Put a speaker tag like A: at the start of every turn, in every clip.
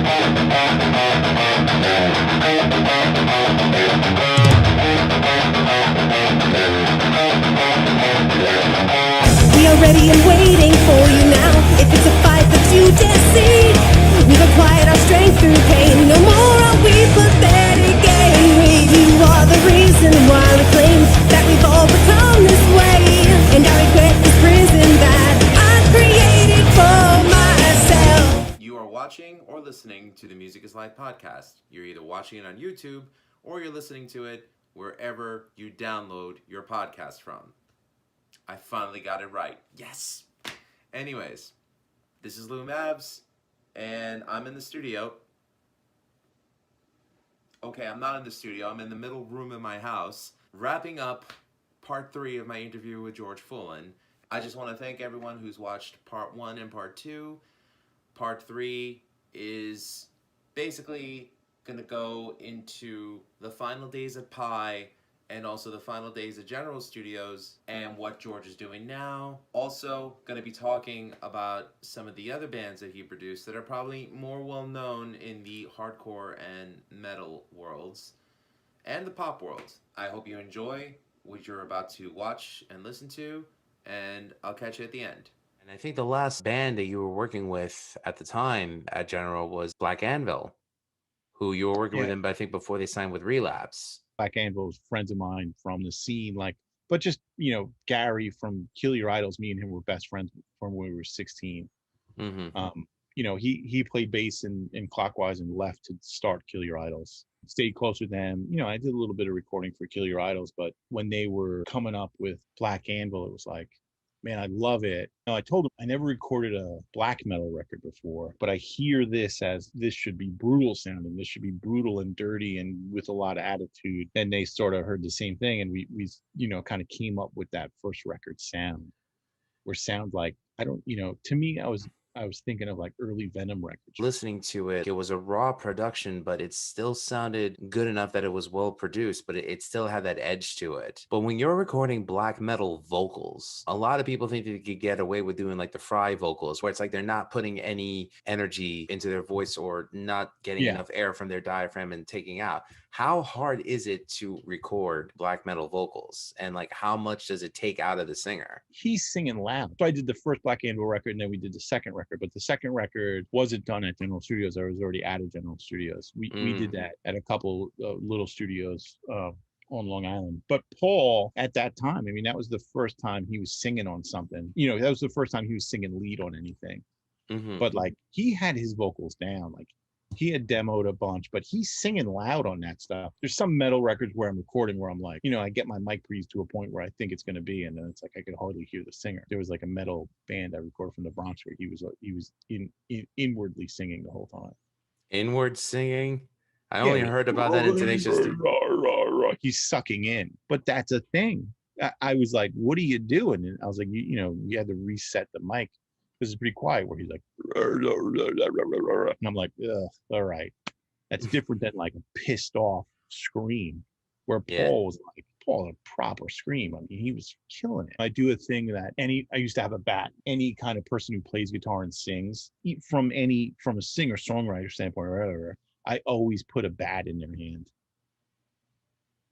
A: We are ready and waiting for you now. If it's a fight that you dare see, we've acquired our strength through pain. No more are we pathetic and you are the reason why we claim that we've all become this way. And I regret this prison that I created for myself.
B: You are watching or listening to the Music is Life podcast. You're either watching it on YouTube or you're listening to it wherever you download your podcast from. I finally got it right. Yes! Anyways, this is Louie Mavs, and I'm in the studio. Okay, I'm not in the studio. I'm in the middle room of my house, wrapping up part 3 of my interview with George Fullan. I just want to thank everyone who's watched part 1 and part 2. Part 3 is basically going to go into the final days of Pi and also the final days of General Studios and what George is doing now. Also going to be talking about some of the other bands that he produced that are probably more well known in the hardcore and metal worlds and the pop world. I hope you enjoy what you're about to watch and listen to, and I'll catch you at the end. And I think the last band that you were working with at the time at General was Black Anvil, who you were working with them, I think, before they signed with Relapse.
C: Black Anvil was friends of mine from the scene, but just, Gary from Kill Your Idols, me and him were best friends from when we were 16. Mm-hmm. He played bass in Clockwise and left to start Kill Your Idols. Stayed close with them. I did a little bit of recording for Kill Your Idols, but when they were coming up with Black Anvil, it was like, man, I love it. I told him I never recorded a black metal record before, but I hear this as this should be brutal sounding. This should be brutal and dirty and with a lot of attitude. And they sort of heard the same thing. And we kind of came up with that first record sound, where sound like, to me, I was thinking of like early Venom records.
B: Listening to it, it was a raw production, but it still sounded good enough that it was well produced, but it still had that edge to it. But when you're recording black metal vocals, a lot of people think they could get away with doing like the Fry vocals, where it's like they're not putting any energy into their voice or not getting enough air from their diaphragm and taking out. How hard is it to record black metal vocals? And like, how much does it take out of the singer?
C: He's singing loud. So I did the first Black Anvil record, and then we did the second record. But the second record wasn't done at General Studios. I was already out of General Studios. We did that at a couple little studios on Long Island. But Paul, at that time, that was the first time he was singing on something. That was the first time he was singing lead on anything. Mm-hmm. But like, he had his vocals down. Like, he had demoed a bunch, but he's singing loud on that stuff. There's some metal records where I'm recording where I'm like, I get my mic breeze to a point where I think it's going to be, and then it's like I could hardly hear the singer. There was like a metal band I recorded from the Bronx where he was inwardly singing the whole time.
B: Inward singing? I only heard about that in Tenacious D.
C: He's sucking in, but that's a thing. I was like, what are you doing? And I was like, you had to reset the mic. This is pretty quiet, where he's like, and I'm like, ugh, all right. That's different than like a pissed off scream, where Paul was like, a proper scream. He was killing it. I do a thing that I used to have a bat. Any kind of person who plays guitar and sings, from a singer-songwriter standpoint or whatever, I always put a bat in their hand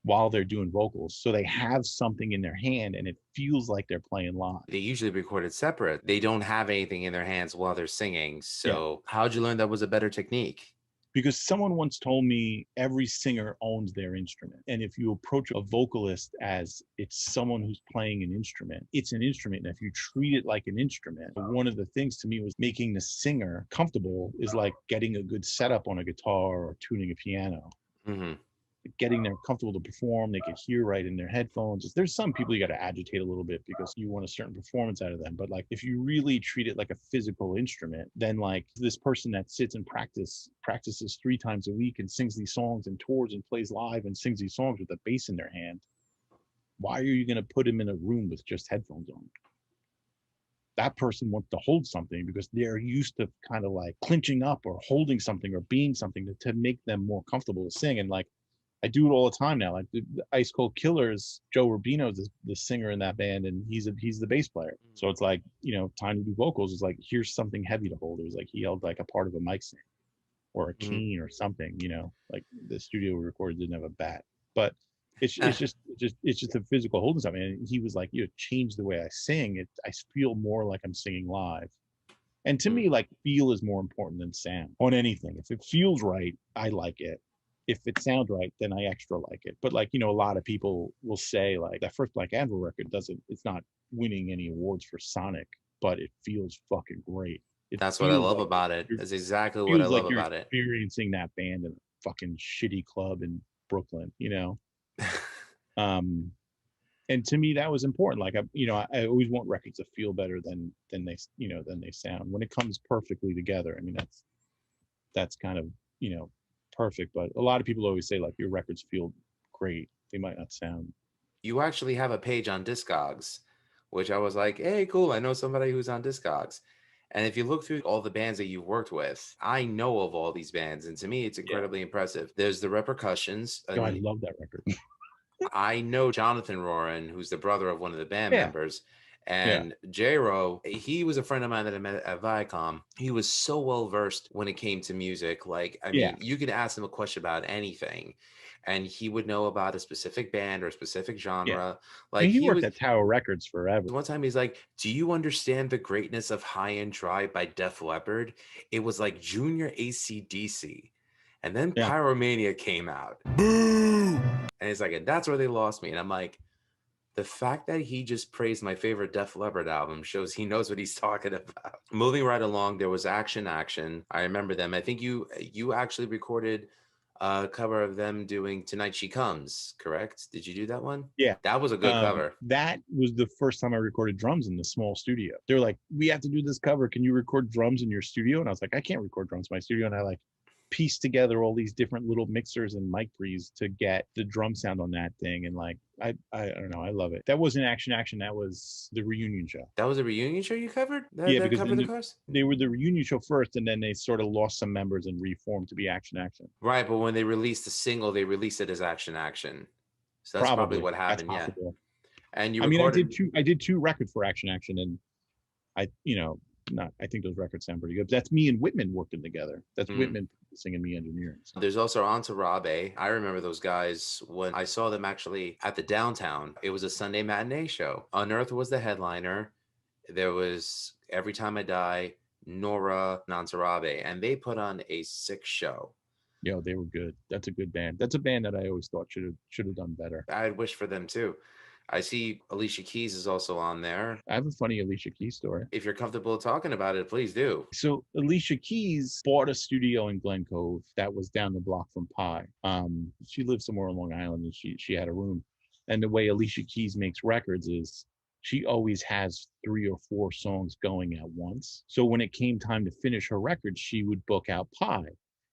C: while they're doing vocals, so they have something in their hand and it feels like they're playing live.
B: They usually record it separate. They don't have anything in their hands while they're singing. So how'd you learn that was a better technique?
C: Because someone once told me every singer owns their instrument. And if you approach a vocalist as it's someone who's playing an instrument, it's an instrument. And if you treat it like an instrument, one of the things to me was making the singer comfortable is like getting a good setup on a guitar or tuning a piano. Mm-hmm. Getting them comfortable to perform, they can hear right in their headphones. There's some people you got to agitate a little bit because you want a certain performance out of them. But like, if you really treat it like a physical instrument, then like this person that sits and practices 3 times a week and sings these songs and tours and plays live and sings these songs with a bass in their hand, why are you going to put him in a room with just headphones on? That person wants to hold something because they're used to kind of like clinching up or holding something or being something to make them more comfortable to sing. And like, I do it all the time now. Like the Ice Cold Killers, Joe Rubino's the singer in that band, and he's the bass player. So it's like, time to do vocals is like, here's something heavy to hold. It was like he held like a part of a mic stand. or a cane or something, you know, like the studio we recorded didn't have a bat, but it's just a physical holding something. And he was like, you know, change the way I sing it. I feel more like I'm singing live. And to me, like, feel is more important than sound on anything. If it feels right, I like it. If it sounds right, then I extra like it. But like, you know, a lot of people will say like that first Black Anvil record it's not winning any awards for Sonic, but it feels fucking great.
D: That's what I love about it. That's exactly what I love about it.
C: Experiencing that band in a fucking shitty club in Brooklyn, you know. And to me that was important. Like I always want records to feel better than they sound when it comes perfectly together. I mean that's kind of, you know, perfect, but a lot of people always say like your records feel great, they might not sound.
D: You actually have a page on Discogs, which I was like, hey, cool, I know somebody who's on Discogs. And if you look through all the bands that you've worked with, I know of all these bands, and to me it's incredibly impressive. There's the Repercussions.
C: I love that record.
D: I know Jonathan Roran, who's the brother of one of the band members, and J-Ro, he was a friend of mine that I met at Viacom. He was so well versed when it came to music. Like, I mean, you could ask him a question about anything, and he would know about a specific band or a specific genre. Like,
C: he worked at Tower Records forever.
D: One time he's like, do you understand the greatness of High and Dry by Def Leppard? It was like junior AC/DC. And then Pyromania came out. Boo! And he's like, and that's where they lost me. And I'm like, the fact that he just praised my favorite Def Leppard album shows he knows what he's talking about. Moving right along, there was Action. I remember them. I think you actually recorded a cover of them doing Tonight She Comes, correct? Did you do that one?
C: Yeah.
D: That was a good cover.
C: That was the first time I recorded drums in the small studio. They were like, we have to do this cover. Can you record drums in your studio? And I was like, I can't record drums in my studio. And I like pieced together all these different little mixers and mic pre's to get the drum sound on that thing. And like, I don't know, I love it. That wasn't Action. That was the reunion show.
D: That was a reunion show you covered?
C: Because they were the reunion show first, and then they sort of lost some members and reformed to be Action.
D: Right, but when they released the single, they released it as Action. So that's probably what happened. Yeah. And
C: I did two records for Action, and I think those records sound pretty good. But that's me and Whitman working together. That's Whitman singing, me engineering. So.
D: There's also Entourage. I remember those guys when I saw them actually at the Downtown. It was a Sunday matinee show. Unearth was the headliner. There was Every Time I Die, Nora, and Entourage, and they put on a sick show.
C: Yeah, they were good. That's a good band. That's a band that I always thought should have done better.
D: I'd wish for them too. I see Alicia Keys is also on there.
C: I have a funny Alicia Keys story.
D: If you're comfortable talking about it, please do.
C: So Alicia Keys bought a studio in Glen Cove that was down the block from Pi. She lived somewhere on Long Island, and she had a room. And the way Alicia Keys makes records is she always has 3 or 4 songs going at once. So when it came time to finish her record, she would book out Pi,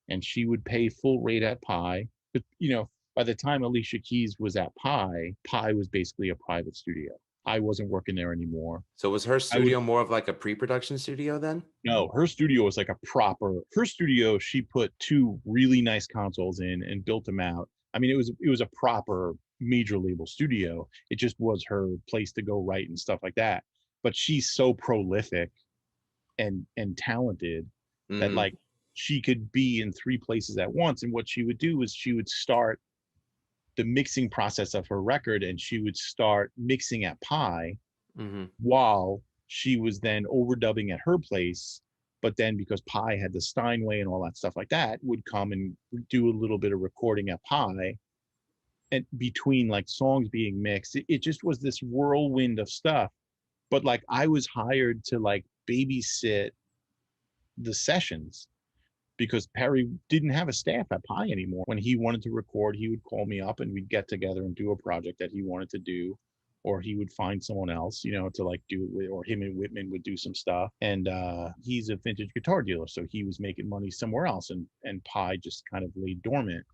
C: and she would pay full rate at Pi. But by the time Alicia Keys was at Pi was basically a private studio. I wasn't working there anymore.
D: So was her studio more of like a pre-production studio then?
C: No, her studio was like her studio, she put 2 really nice consoles in and built them out. I mean, it was a proper major label studio. It just was her place to go write and stuff like that. But she's so prolific and talented that like she could be in 3 places at once. And what she would do is she would start the mixing process of her record, and she would start mixing at Pi while she was then overdubbing at her place. But then because Pi had the Steinway and all that stuff like that, would come and do a little bit of recording at Pi, and between like songs being mixed, it just was this whirlwind of stuff. But like I was hired to like babysit the sessions, because Perry didn't have a staff at Pi anymore. When he wanted to record, he would call me up and we'd get together and do a project that he wanted to do, or he would find someone else, to like do it with, or him and Whitman would do some stuff. And he's a vintage guitar dealer, so he was making money somewhere else, and Pi just kind of lay dormant.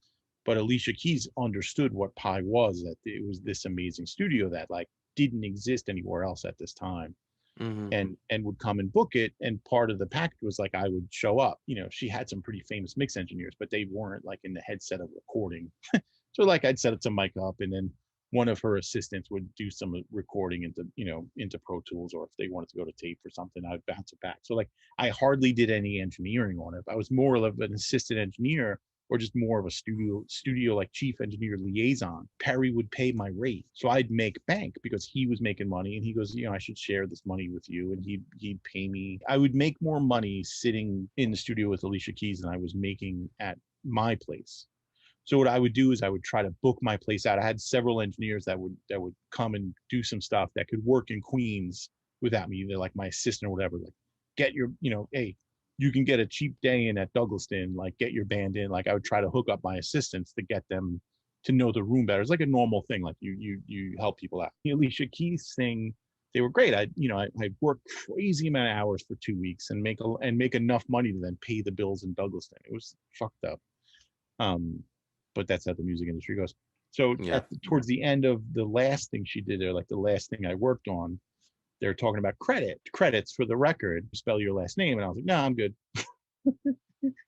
C: But Alicia Keys understood what Pi was, that it was this amazing studio that like didn't exist anywhere else at this time. And would come and book it. And part of the package was like I would show up. She had some pretty famous mix engineers, but they weren't like in the headset of recording. So like I'd set it to mic up, and then one of her assistants would do some recording into Pro Tools, or if they wanted to go to tape or something, I'd bounce it back. So like I hardly did any engineering on it. I was more of an assistant engineer, or just more of a studio like chief engineer liaison. Perry would pay my rate, so I'd make bank because he was making money, and he goes, I should share this money with you, and he'd pay me. I would make more money sitting in the studio with Alicia Keys than I was making at my place. So what I would do is I would try to book my place out. I had several engineers that would come and do some stuff that could work in Queens without me. They're like my assistant or whatever. Like, get your, hey, you can get a cheap day in at Douglaston. Like, get your band in. Like, I would try to hook up my assistants to get them to know the room better. It's like a normal thing. Like you help people out. The Alicia Keys thing, they were great. I worked crazy amount of hours for 2 weeks and make enough money to then pay the bills in Douglaston. It was fucked up. But that's how the music industry goes. So towards the end of the last thing she did there, like the last thing I worked on, they're talking about credits for the record, spell your last name. And I was like, no, I'm good.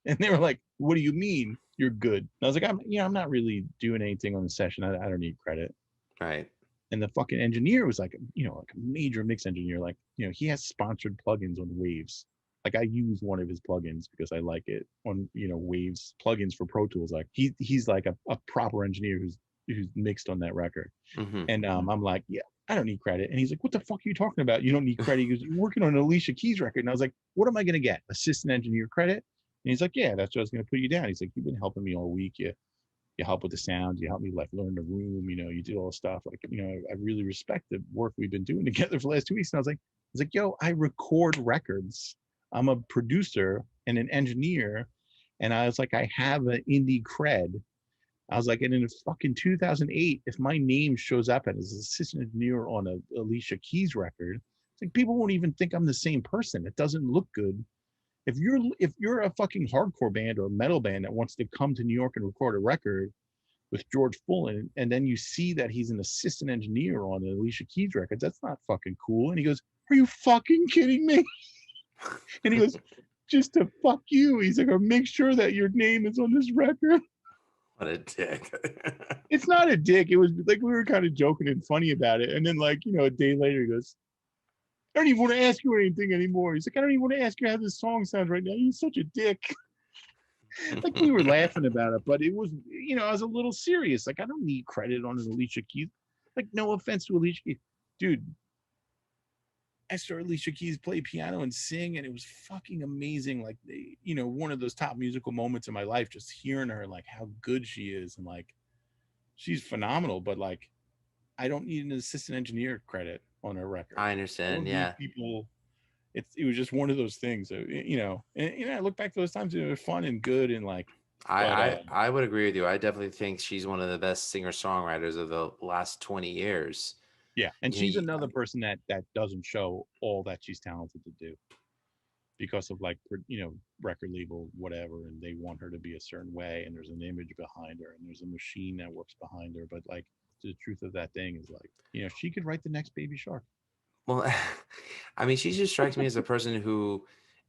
C: And they were like, what do you mean you're good? And I was like, I'm not really doing anything on the session. I don't need credit.
D: Right.
C: And the fucking engineer was like, like a major mix engineer. Like, he has sponsored plugins on Waves. Like, I use one of his plugins because I like it on, Waves plugins for Pro Tools. Like he's like a proper engineer who's mixed on that record.
D: Mm-hmm.
C: And I'm like, yeah, I don't need credit. And he's like, what the fuck are you talking about? You don't need credit. He goes, you're working on an Alicia Keys record. And I was like, what am I going to get? Assistant engineer credit? And he's like, yeah, that's what I was going to put you down. He's like, you've been helping me all week. You help with the sound. You help me like learn the room. You do all the stuff. Like, I really respect the work we've been doing together for the last 2 weeks. And I was like, yo, I record records. I'm a producer and an engineer. And I was like, I have an indie cred. I was like, and in fucking 2008, if my name shows up as assistant engineer on a Alicia Keys record, it's like people won't even think I'm the same person. It doesn't look good. If you're a fucking hardcore band or a metal band that wants to come to New York and record a record with George Fullan, and then you see that he's an assistant engineer on an Alicia Keys record, that's not fucking cool. And he goes, are you fucking kidding me? And he goes, just to fuck you. He's like, make sure that your name is on this record.
D: What a dick.
C: It's not a dick. It was like we were kind of joking and funny about it. And then like, a day later he goes, I don't even want to ask you anything anymore. He's like, I don't even want to ask you how this song sounds right now. You're such a dick. Like we were laughing about it, but it was, I was a little serious. Like, I don't need credit on an Alicia Keys. Like, no offense to Alicia Keys. Dude, I saw Alicia Keys play piano and sing, and it was fucking amazing. Like, one of those top musical moments in my life, just hearing her, like, how good she is. And, like, she's phenomenal, but, like, I don't need an assistant engineer credit on her record.
D: I understand, yeah.
C: People, it was just one of those things, and, I look back to those times, it was fun and good, and, like,
D: I would agree with you. I definitely think she's one of the best singer-songwriters of the last 20 years.
C: Yeah, and she's another person that doesn't show all that she's talented to do because of like, record label, whatever, and they want her to be a certain way, and there's an image behind her, and there's a machine that works behind her. But like, the truth of that thing is like, she could write the next Baby Shark.
D: Well, I mean, she just strikes me as a person who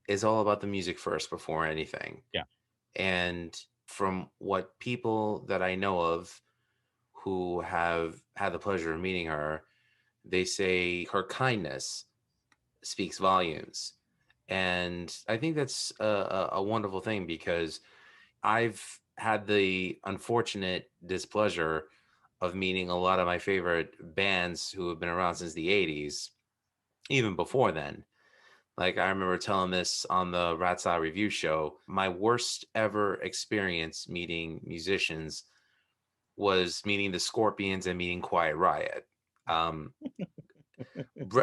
D: is all about the music first before anything.
C: Yeah.
D: And from what people that I know of who have had the pleasure of meeting her, they say her kindness speaks volumes. And I think that's a wonderful thing, because I've had the unfortunate displeasure of meeting a lot of my favorite bands who have been around since the 80s, even before then. Like, I remember telling this on the Rat's Eye Review show. My worst ever experience meeting musicians was meeting the Scorpions and meeting Quiet Riot.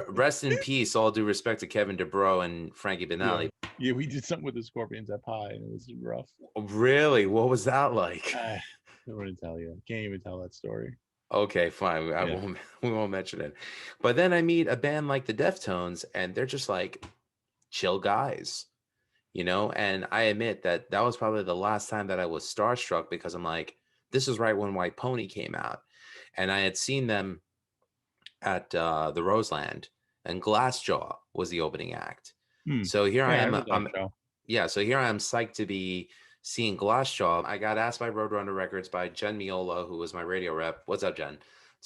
D: Rest in peace, all due respect to Kevin DeBro and Frankie Benali.
C: Yeah, we did something with the Scorpions at Pie, and it was rough.
D: Really? What was that like?
C: I don't want to tell you. I can't even tell that story.
D: Okay, fine. We won't mention it. But then I meet a band like the Deftones, and they're just like chill guys, and I admit that was probably the last time that I was starstruck, because I'm like, this is right when White Pony came out, and I had seen them at the Roseland, and Glassjaw was the opening act. So here I am. So here I am psyched to be seeing Glassjaw. I got asked by Roadrunner Records by Jen Miola, who was my radio rep. What's up, Jen?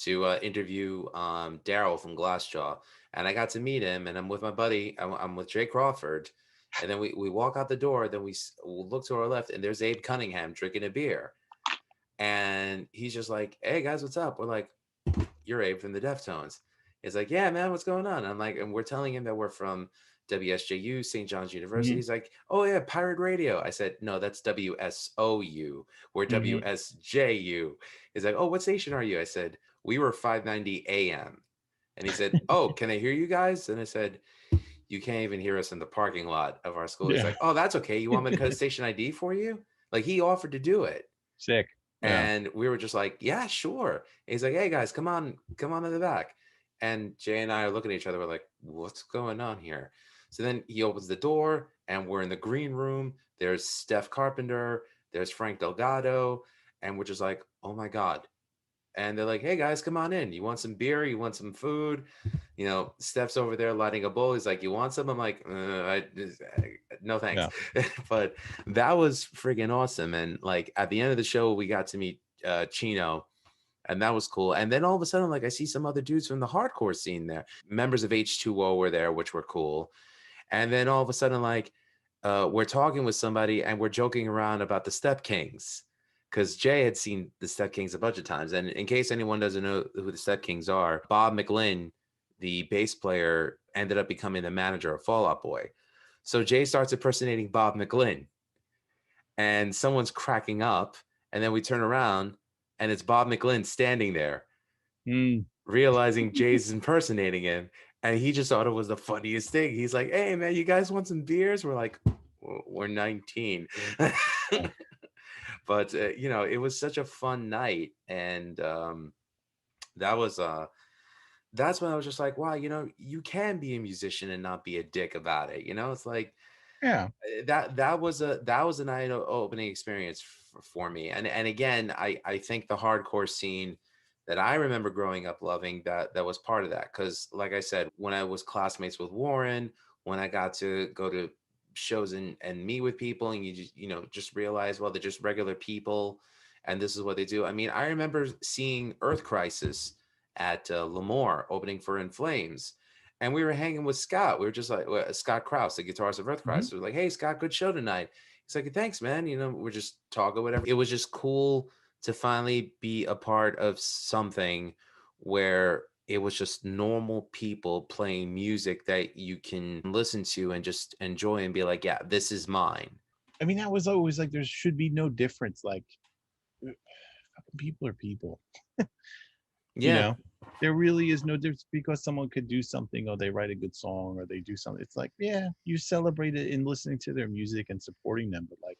D: to interview Daryl from Glassjaw, and I got to meet him, and I'm with my buddy. I'm with Jay Crawford, and then we walk out the door. Then we look to our left, and there's Abe Cunningham drinking a beer, and he's just like, "Hey guys, what's up?" We're like, "You're Abe from the Deftones." He's like, "Yeah, man, what's going on?" And I'm like, and we're telling him that we're from WSJU, St. John's University. He's like, "Oh yeah, pirate radio." I said, "No, that's WSOU. We're WSJU." He's like, "Oh, what station are you?" I said, "We were 590 AM." And he said, "Oh, can I hear you guys?" And I said, "You can't even hear us in the parking lot of our school." He's like, "Oh, that's okay. You want me to cut a station ID for you?" Like, he offered to do it.
C: Sick. Yeah.
D: And we were just like, "Yeah, sure." And he's like, "Hey guys, come on in the back." And Jay and I are looking at each other. We're like, "What's going on here?" So then he opens the door, and we're in the green room. There's Steph Carpenter, there's Frank Delgado, and we're just like, "Oh my God." And they're like, "Hey guys, come on in. You want some beer? You want some food?" You know, Steph's over there lighting a bowl. He's like, "You want some?" I'm like, "No thanks." Yeah. But that was friggin' awesome. And like at the end of the show, we got to meet Chino. And that was cool. And then all of a sudden, like, I see some other dudes from the hardcore scene there. Members of H2O were there, which were cool. And then all of a sudden, like, we're talking with somebody and we're joking around about the Step Kings, because Jay had seen the Step Kings a bunch of times. And in case anyone doesn't know who the Step Kings are, Bob McLynn, the bass player, ended up becoming the manager of Fall Out Boy. So Jay starts impersonating Bob McLynn, and someone's cracking up. And then we turn around, and it's Bob McLynn standing there, realizing Jay's impersonating him. And he just thought it was the funniest thing. He's like, "Hey, man, you guys want some beers?" We're like, "We're 19." But, you know, it was such a fun night. And that's when I was just like, wow, you know, you can be a musician and not be a dick about it. You know, it's like,
C: yeah,
D: that was an eye-opening experience for me. And again, I think the hardcore scene that I remember growing up loving, that was part of that. Because like I said, when I was classmates with Warren, when I got to go to shows and meet with people, and you just realize, well, they're just regular people and this is what they do. I mean, I remember seeing Earth Crisis at Lemoore opening for In Flames. And we were hanging with Scott. We were just like, Scott Krause, the guitarist of Earth Crisis. We were like, "Hey, Scott, good show tonight." He's like, "Thanks, man." You know, we're just talking, whatever. It was just cool to finally be a part of something where it was just normal people playing music that you can listen to and just enjoy and be like, "Yeah, this is mine."
C: I mean, that was always like, there should be no difference. Like, people are people.
D: Yeah.
C: You know, there really is no difference because someone could do something, or they write a good song, or they do something. It's like, yeah, you celebrate it in listening to their music and supporting them, but like,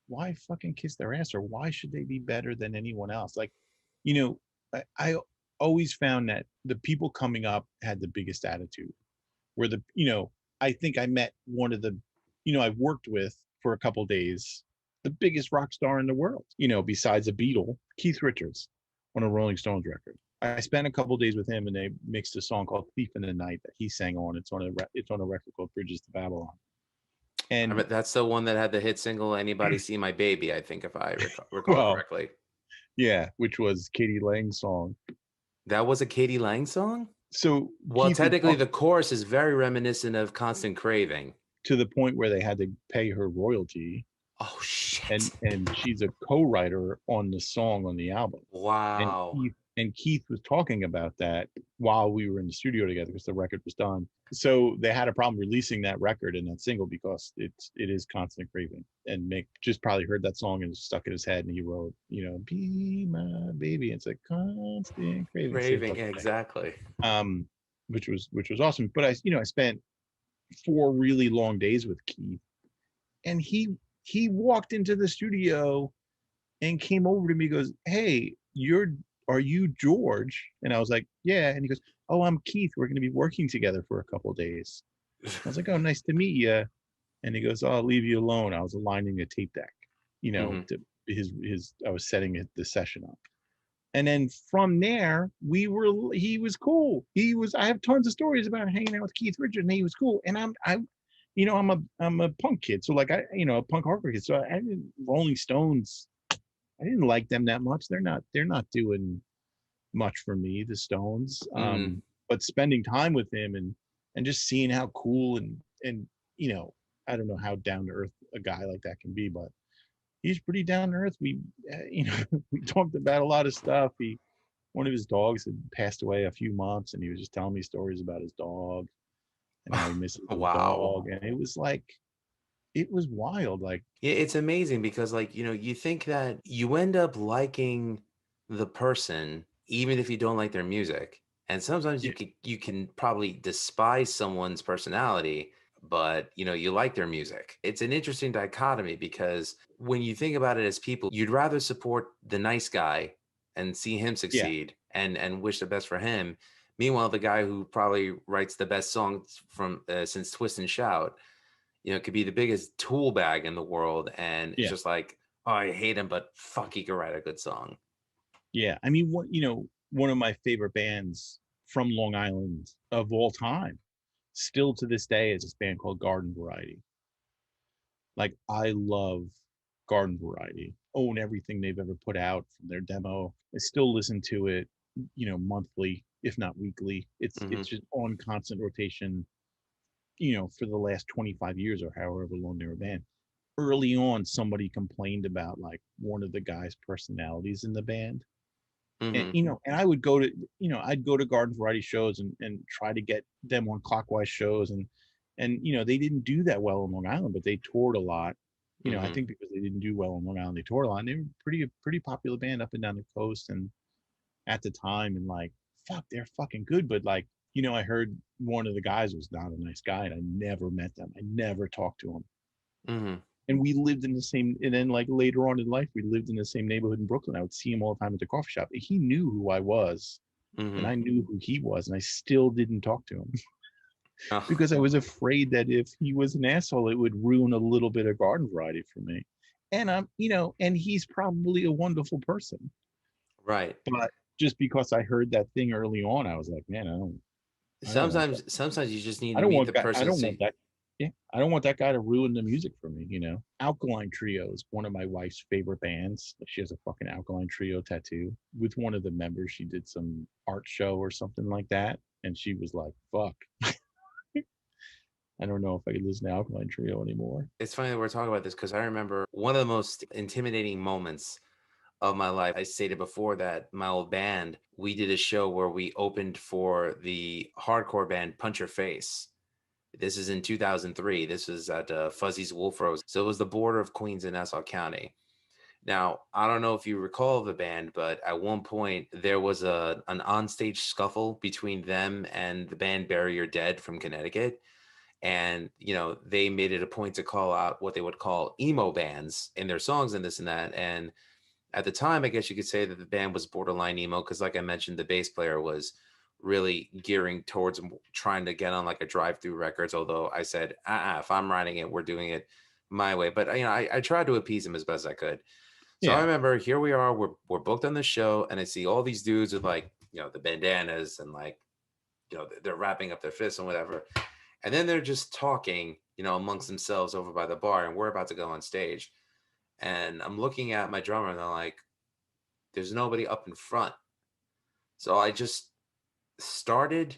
C: why fucking kiss their ass, or why should they be better than anyone else? Like, you know, I always found that the people coming up had the biggest attitude. Where I think I met one of the, I've worked with for a couple days, the biggest rock star in the world, besides a Beatle, Keith Richards, on a Rolling Stones record. I spent a couple days with him, and they mixed a song called "Thief in the Night" that he sang on. It's on a record called "Bridges to Babylon." And
D: I mean, that's the one that had the hit single "Anybody See My Baby," I think, if I recall
C: well,
D: correctly.
C: Yeah, which was Katie Lang's song.
D: That was a Katie Lang song?
C: So,
D: well, Keith, technically, the chorus is very reminiscent of "Constant Craving."
C: To the point where they had to pay her royalty.
D: Oh, shit.
C: And she's a co-writer on the song on the album.
D: Wow.
C: And Keith was talking about that while we were in the studio together, because the record was done. So they had a problem releasing that record and that single because it is Constant Craving. And Mick just probably heard that song and stuck in his head, and he wrote, "Be my baby." It's like constant craving.
D: Exactly.
C: Which was awesome. But I spent 4 really long days with Keith, and he walked into the studio and came over to me, goes, "Hey, are you George?" And I was like, "Yeah." And he goes, "Oh, I'm Keith. We're going to be working together for a couple of days." I was like, "Oh, nice to meet you." And he goes, "Oh, I'll leave you alone." I was aligning a tape deck, to I was setting the session up. And then from there, he was cool. I have tons of stories about hanging out with Keith Richards, and he was cool. And I'm a punk kid. So like, a punk hardcore kid. So I didn't, Rolling Stones, I didn't like them that much. They're not doing much for me, the Stones.
D: Mhm.
C: But spending time with him and just seeing how cool and you know, I don't know how down to earth a guy like that can be, but he's pretty down to earth. We, you know, we talked about a lot of stuff. One of his dogs had passed away a few months, and he was just telling me stories about his dog and how he misses his
D: Wow.
C: dog, and it was like, it was wild. Like,
D: Yeah, it's amazing because, like, you think that you end up liking the person even if you don't like their music. And sometimes
C: yeah,
D: you can probably despise someone's personality, but you like their music. It's an interesting dichotomy because when you think about it as people, you'd rather support the nice guy and see him
C: yeah,
D: succeed and wish the best for him. Meanwhile, the guy who probably writes the best songs from since Twist and Shout, it could be the biggest tool bag in the world, and it's
C: yeah,
D: just like, oh, I hate him, but fuck, he could write a good song.
C: yeah. I mean, one of my favorite bands from Long Island of all time, still to this day, is this band called Garden Variety. Like, I love Garden Variety. Own everything they've ever put out from their demo. I still listen to it, monthly, if not weekly. It's
D: Hmm.
C: just on constant rotation, for the last 25 years or however long they were band. Early on, somebody complained about like one of the guys' personalities in the band. And
D: Hmm.
C: and I would go to, I'd go to Garden Variety shows and try to get them on Clockwise shows, and they didn't do that well on Long Island, but they toured a lot. I
D: Hmm.
C: think because they didn't do well on Long Island, they toured a lot. And they were pretty popular band up and down the coast and at the time, and like, fuck, they're fucking good. But like, I heard one of the guys was not a nice guy, and I never met them. I never talked to him.
D: Hmm.
C: And we lived in the same, and then like later on in life, we lived in the same neighborhood in Brooklyn. I would see him all the time at the coffee shop. He knew who I was, and
D: Hmm.
C: I knew who he was, and I still didn't talk to him
D: Oh,
C: because I was afraid that if he was an asshole, it would ruin a little bit of Garden Variety for me. And and he's probably a wonderful person,
D: right.
C: but just because I heard that thing early on, I was like, man, I don't want that.
D: Sometimes you just need
C: I
D: to
C: don't
D: meet
C: want
D: the
C: that. I
D: person.
C: don't want that. Yeah, I don't want that guy to ruin the music for me. Alkaline Trio is one of my wife's favorite bands. She has a fucking Alkaline Trio tattoo with one of the members. She did some art show or something like that, and she was like, "Fuck, I don't know if I could listen to Alkaline Trio anymore."
D: It's funny that we're talking about this because I remember one of the most intimidating moments of my life. I stated before that my old band, we did a show where we opened for the hardcore band Punch Your Face. This is in 2003. This was at Fuzzy's Wolf Rose. So it was the border of Queens and Nassau County. Now, I don't know if you recall the band, but at one point there was an onstage scuffle between them and the band Bury Your Dead from Connecticut. And, they made it a point to call out what they would call emo bands in their songs and this and that. And at the time, I guess you could say that the band was borderline emo because, like I mentioned, the bass player was really gearing towards trying to get on like a drive-through records. Although I said, if I'm writing it, we're doing it my way. But I tried to appease him as best I could. So I
C: Yeah,
D: remember here we are, we're booked on the show, and I see all these dudes with like the bandanas and like they're wrapping up their fists and whatever, and then they're just talking amongst themselves over by the bar, and we're about to go on stage, and I'm looking at my drummer, and they're like, "There's nobody up in front," so I just started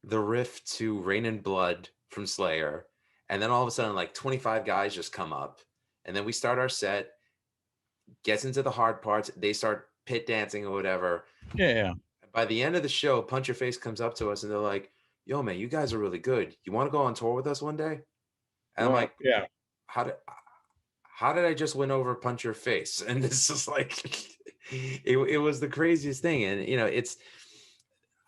D: the riff to Rain and Blood from Slayer. And then all of a sudden, like 25 guys just come up. And then we start our set, gets into the hard parts. They start pit dancing or whatever.
C: yeah,
D: By the end of the show, Punch Your Face comes up to us and they're like, yo, man, you guys are really good. You want to go on tour with us one day? And I'm like,
C: yeah,
D: how did I just win over Punch Your Face? And it's just like it was the craziest thing. And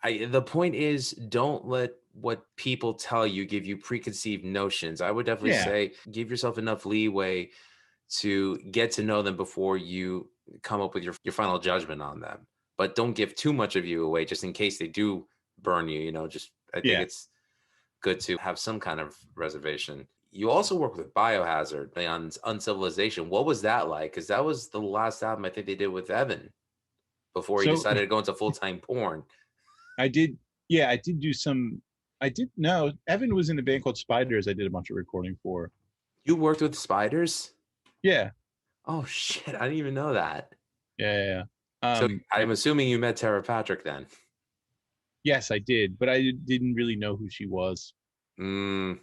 D: the point is, don't let what people tell you give you preconceived notions. I would definitely
C: yeah,
D: say give yourself enough leeway to get to know them before you come up with your final judgment on them. But don't give too much of you away just in case they do burn you. Just I think
C: yeah.
D: it's good to have some kind of reservation. You also work with Biohazard, Beyond Uncivilization. What was that like? Because that was the last album I think they did with Evan before he
C: So
D: decided to go into full-time porn.
C: I did, yeah, I did do some. I did no. Evan was in a band called Spiders. I did a bunch of recording for.
D: You worked with Spiders?
C: Yeah,
D: Oh shit, I didn't even know that.
C: yeah, yeah, yeah.
D: So
C: Um,
D: I'm assuming you met Tara Patrick then.
C: yes, I did, but I didn't really know who she was.
D: Mm,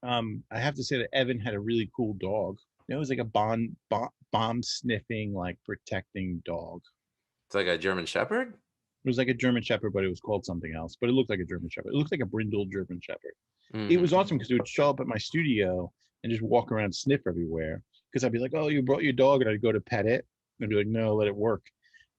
C: I have to say that Evan had a really cool dog. It was like a bomb sniffing, like protecting dog.
D: it's like a German Shepherd.
C: It was like a German Shepherd, but it was called something else. But it looked like a German Shepherd. It looked like a brindle German Shepherd. It was
D: Mm-hmm.
C: awesome because it would show up at my studio and just walk around and sniff everywhere. Because I'd be like, "Oh, you brought your dog," and I'd go to pet it, and I'd be like, "No, let it work."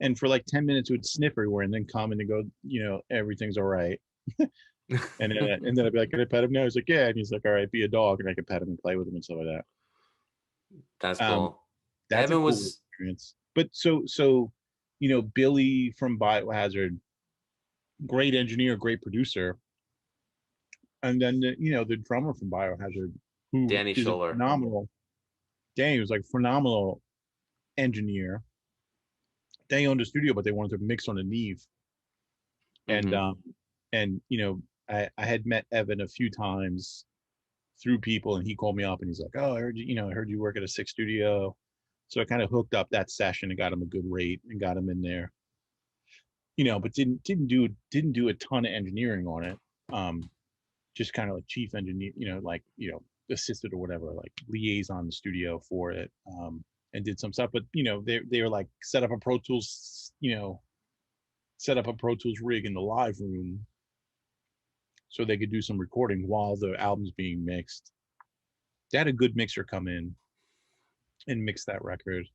C: And for like 10 minutes, it would sniff everywhere and then come in and go, everything's all right. And then I'd be like, "Can I pet him now?" He's like, "Yeah," and he's like, "All right, be a dog," and I could pet him and play with him and stuff like that.
D: That's
C: Um,
D: cool.
C: that's a
D: Evan
C: cool
D: was
C: experience. But so Billy from Biohazard, great engineer, great producer, and then the drummer from Biohazard, who
D: Danny
C: is a
D: Scholler.
C: phenomenal. Danny was like phenomenal engineer. They owned a studio, but they wanted to mix on a Neve, and
D: Mm-hmm.
C: I had met Evan a few times through people, and he called me up and he's like, "Oh, I heard you work at a Six studio." So I kind of hooked up that session and got him a good rate and got him in there. But didn't do a ton of engineering on it. Just kind of like chief engineer, assisted or whatever, like liaison the studio for it, and did some stuff. But they were like set up a Pro Tools rig in the live room so they could do some recording while the album's being mixed. They had a good mixer come in and mix that record.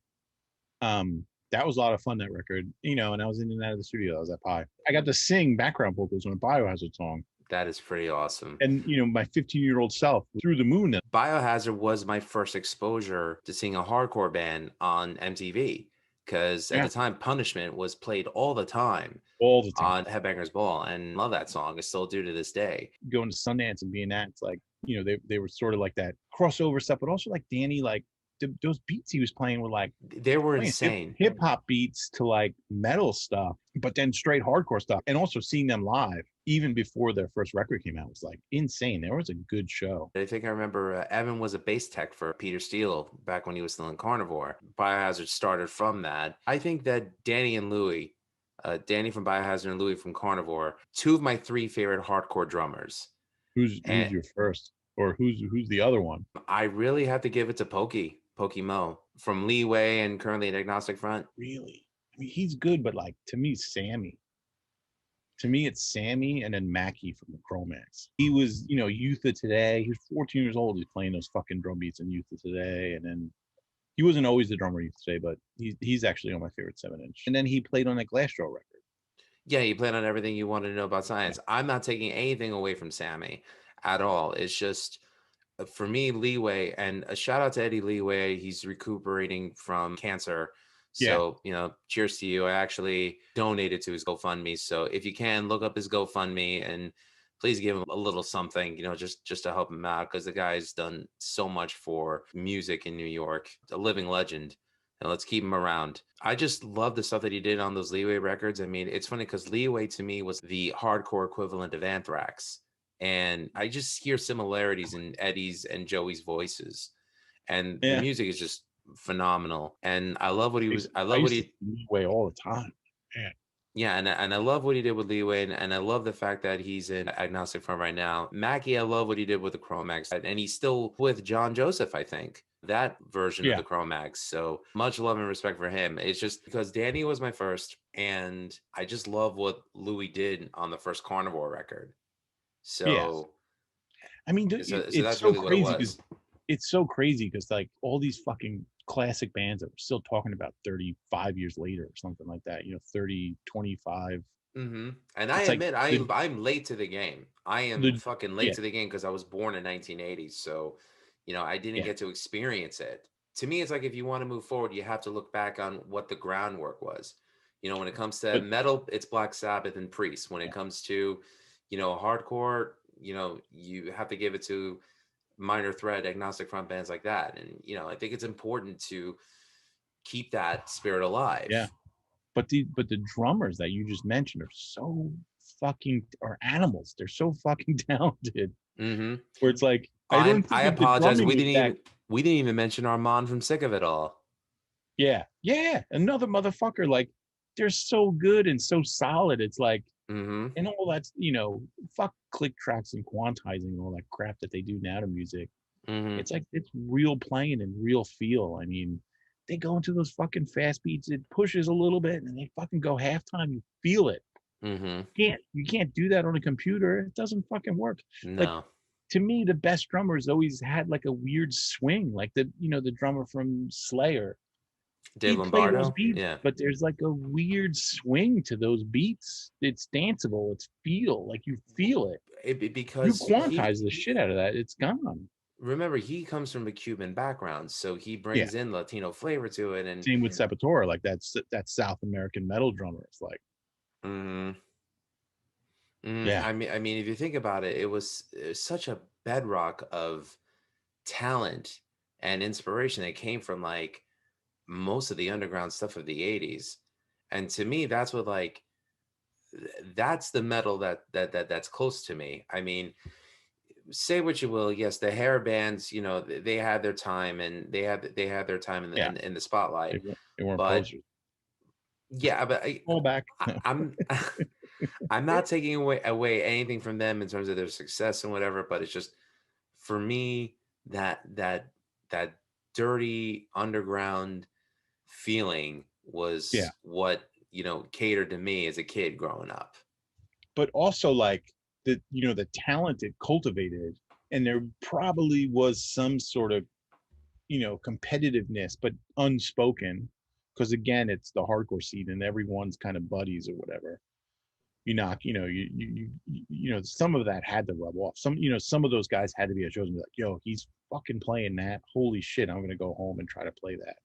C: That was a lot of fun, that record, and I was in and out of the studio. I was at Pi. I got to sing background vocals on a Biohazard song.
D: That is pretty awesome.
C: And, my 15-year-old self through the moon.
D: Biohazard was my first exposure to seeing a hardcore band on MTV, because at the time, Punishment was played all the time on Headbangers Ball, and love that song. I still do to this day.
C: Going to Sundance and being that, it's like, they were sort of like that crossover stuff, but also like Danny, like those beats he was playing were like,
D: they were insane.
C: Hip hop beats to like metal stuff, but then straight hardcore stuff. And also seeing them live, even before their first record came out, was like insane. There was a good show.
D: I think I remember Evan was a bass tech for Peter Steele back when he was still in Carnivore. Biohazard started from that. I think that Danny and Louie, Danny from Biohazard and Louie from Carnivore, two of my three favorite hardcore drummers.
C: Who's your first, or who's the other one?
D: I really have to give it to Pokey Mo from Leeway and currently at Agnostic Front.
C: Really? I mean, he's good, but like to me, Sammy. To me, it's Sammy and then Mackie from the Chromax. He was, Youth of Today. He was 14 years old. He's playing those fucking drum beats in Youth of Today. And then he wasn't always the drummer in Youth of Today, but he's actually on my favorite 7-inch. And then he played on that Glassjaw record.
D: Yeah, he played on Everything You Want to Know About Science. I'm not taking anything away from Sammy at all. It's just, for me, Leeway, and a shout out to Eddie Leeway. He's recuperating from cancer. So, cheers to you. I actually donated to his GoFundMe. So if you can, look up his GoFundMe and please give him a little something, just to help him out, because the guy's done so much for music in New York, a living legend. And let's keep him around. I just love the stuff that he did on those Leeway records. I mean, it's funny because Leeway to me was the hardcore equivalent of Anthrax. And I just hear similarities in Eddie's and Joey's voices. And the music is just phenomenal. And I love what he was. I love what he
C: Leeway all the time.
D: Yeah, and I love what he did with Leeway, and I love the fact that he's in Agnostic Front right now. Mackie, I love what he did with the Chromax, and he's still with John Joseph, I think, that version of the Chromax. So much love and respect for him. It's just because Danny was my first, and I just love what Louie did on the first Carnivore record. So,
C: I mean,
D: so
C: it's
D: that's
C: so
D: really
C: crazy.
D: what it was.
C: It's so crazy because like all these fucking classic bands that we're still talking about 35 years later or something like that, 30, 25.
D: Mm-hmm. And I admit, I'm late to the game. I am fucking late to the game because I was born in 1980. So, I didn't get to experience it. To me, it's like if you want to move forward, you have to look back on what the groundwork was. When it comes to metal, it's Black Sabbath and Priest. When it comes to, hardcore, you have to give it to Minor Threat, Agnostic Front, bands like that. And, I think it's important to keep that spirit alive.
C: Yeah. But the drummers that you just mentioned are animals. They're so fucking talented.
D: Mm-hmm.
C: Where it's like,
D: I apologize. We didn't even mention Armand from Sick of It All.
C: Yeah, yeah, another motherfucker. Like they're so good and so solid. It's like,
D: Mm-hmm.
C: and all that's fuck click tracks and quantizing and all that crap that they do now to music.
D: Mm-hmm.
C: It's like it's real playing and real feel. I mean, they go into those fucking fast beats. It pushes a little bit, and they fucking go halftime. You feel it.
D: Mm-hmm.
C: You can't do that on a computer. It doesn't fucking work. Like
D: No.
C: to me, the best drummers always had like a weird swing, like the drummer from Slayer.
D: Dave
C: He'd play those
D: Lombardo?
C: beats,
D: Yeah.
C: but there's like a weird swing to those beats. It's danceable. It's feel like you feel it. You
D: Because
C: quantize the shit out of that, it's gone.
D: remember, he comes from a Cuban background, so he
C: Yeah.
D: brings in Latino flavor to it. And
C: Same with Sepultura, like that's South American metal drummer. It's like,
D: mm,
C: yeah,
D: I mean, if you think about it, it was such a bedrock of talent and inspiration that came from like most of the underground stuff of the 80s. And to me, that's what like that's the metal that's close to me. I mean, say what you will, yes, the hair bands, they had their time, and they had their time in the
C: yeah.
D: in the spotlight.
C: They weren't
D: But
C: posers.
D: yeah, but
C: Fall back.
D: I'm I'm not taking away anything from them in terms of their success and whatever, but it's just for me that dirty underground feeling
C: Yeah,
D: was what catered to me as a kid growing up.
C: but also like the talent it cultivated, and there probably was some sort of competitiveness, but unspoken, because again, it's the hardcore scene, and everyone's kind of buddies or whatever. You knock, some of that had to rub off. Some of those guys had to be at shows and be like, "Yo, he's fucking playing that. Holy shit, I'm gonna go home and try to play that."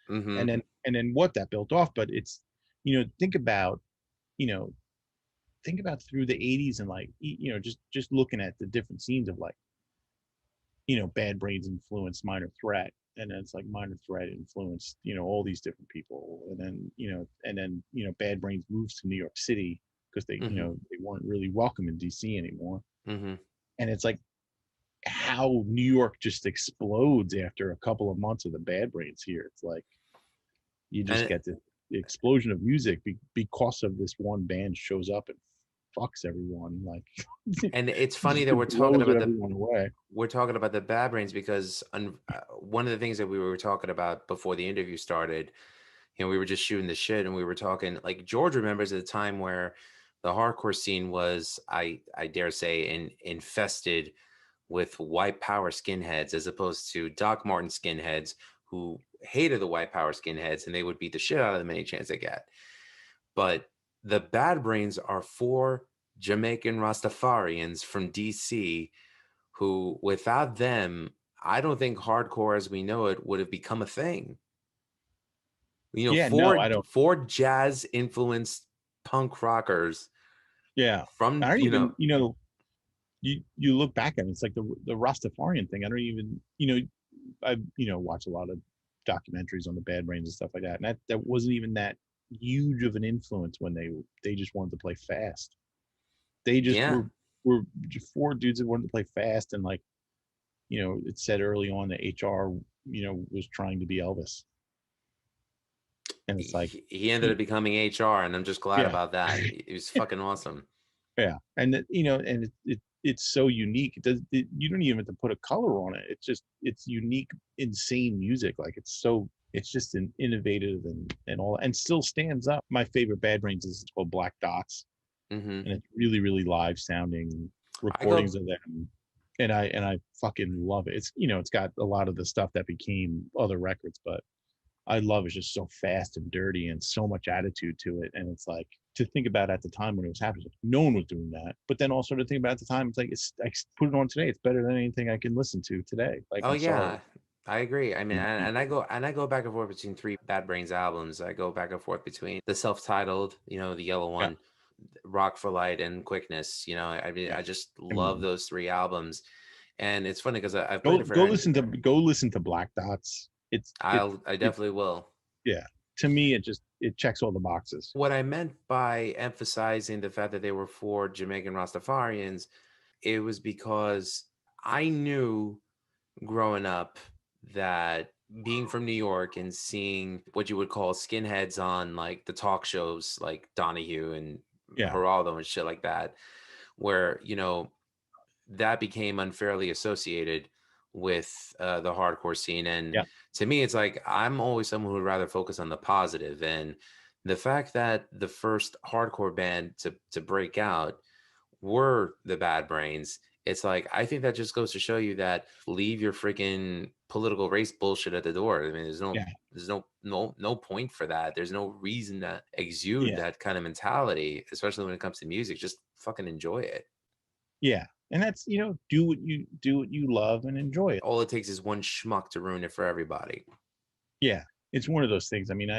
D: Mm-hmm.
C: And then what that built off. But it's, think about, you know, think about through the '80s, and like, just looking at the different scenes of like, Bad Brains influenced Minor Threat, and then it's like Minor Threat influenced, all these different people, and then Bad Brains moves to New York City because
D: Mm-hmm.
C: they weren't really welcome in DC anymore.
D: Mm-hmm.
C: And it's like how New York just explodes after a couple of months of the Bad Brains here. It's like you just
D: And
C: get the explosion of music because of this one band shows up and fucks everyone, like
D: and it's funny
C: just
D: that
C: blows everyone away.
D: we're talking about the Bad Brains because one of the things that we were talking about before the interview started, we were just shooting the shit, and we were talking like George remembers at the time where the hardcore scene was, I dare say, infested with white power skinheads, as opposed to Doc Martin skinheads who hated the white power skinheads, and they would beat the shit out of them any chance they get. But the Bad Brains are four Jamaican Rastafarians from DC who, without them, I don't think hardcore as we know it would have become a thing.
C: Yeah, no, I don't.
D: Four jazz influenced punk rockers
C: Yeah, I
D: from,
C: don't even. You look back at it, it's like the Rastafarian thing. I don't even. I watch a lot of documentaries on the Bad Brains and stuff like that, and that wasn't even that huge of an influence when they just wanted to play fast. They just
D: yeah.
C: were just four dudes that wanted to play fast, and like, it said early on that HR was trying to be Elvis, and it's like
D: He ended up becoming HR, and I'm just glad
C: yeah,
D: about that. It was fucking awesome.
C: yeah, and and it's so unique. You don't even have to put a color on it. It's unique, insane music. Like it's just an innovative and all, and still stands up. My favorite Bad Brains is called Black Dots,
D: Mm-hmm.
C: and it's really, really live sounding recordings of them, and I fucking love it. It's got a lot of the stuff that became other records, but I love it. It's just so fast and dirty and so much attitude to it. And it's like, to think about at the time when it was happening, no one was doing that. But then also to think about at the time, it's like, I put it on today. It's better than anything I can listen to today. Like,
D: Oh
C: I'm sorry.
D: yeah, I agree. I mean, and I go back and forth between three Bad Brains albums. I go back and forth between the self-titled, the yellow
C: Yeah.
D: one, Rock for Light, and Quickness. I mean,
C: Yeah.
D: I just love those three albums. And it's funny because I've
C: Go
D: played it for.
C: go listen to Black Dots.
D: I definitely will.
C: Yeah. To me, it checks all the boxes.
D: What I meant by emphasizing the fact that they were four Jamaican Rastafarians, it was because I knew growing up that being from New York and seeing what you would call skinheads on like the talk shows like Donahue and
C: Yeah.
D: Geraldo and shit like that, where, you know, that became unfairly associated with the hardcore scene. And
C: Yeah.
D: to me, it's like I'm always someone who would rather focus on the positive. And the fact that the first hardcore band to break out were the Bad Brains, it's like I think that just goes to show you that leave your freaking political race bullshit at the door. I mean,
C: Yeah.
D: there's no point for that. There's no reason to exude
C: Yeah.
D: that kind of mentality, especially when it comes to music. Just fucking enjoy it.
C: Yeah. And that's, you know, do what you love and enjoy it.
D: All it takes is one schmuck to ruin it for everybody.
C: Yeah. It's one of those things. I mean,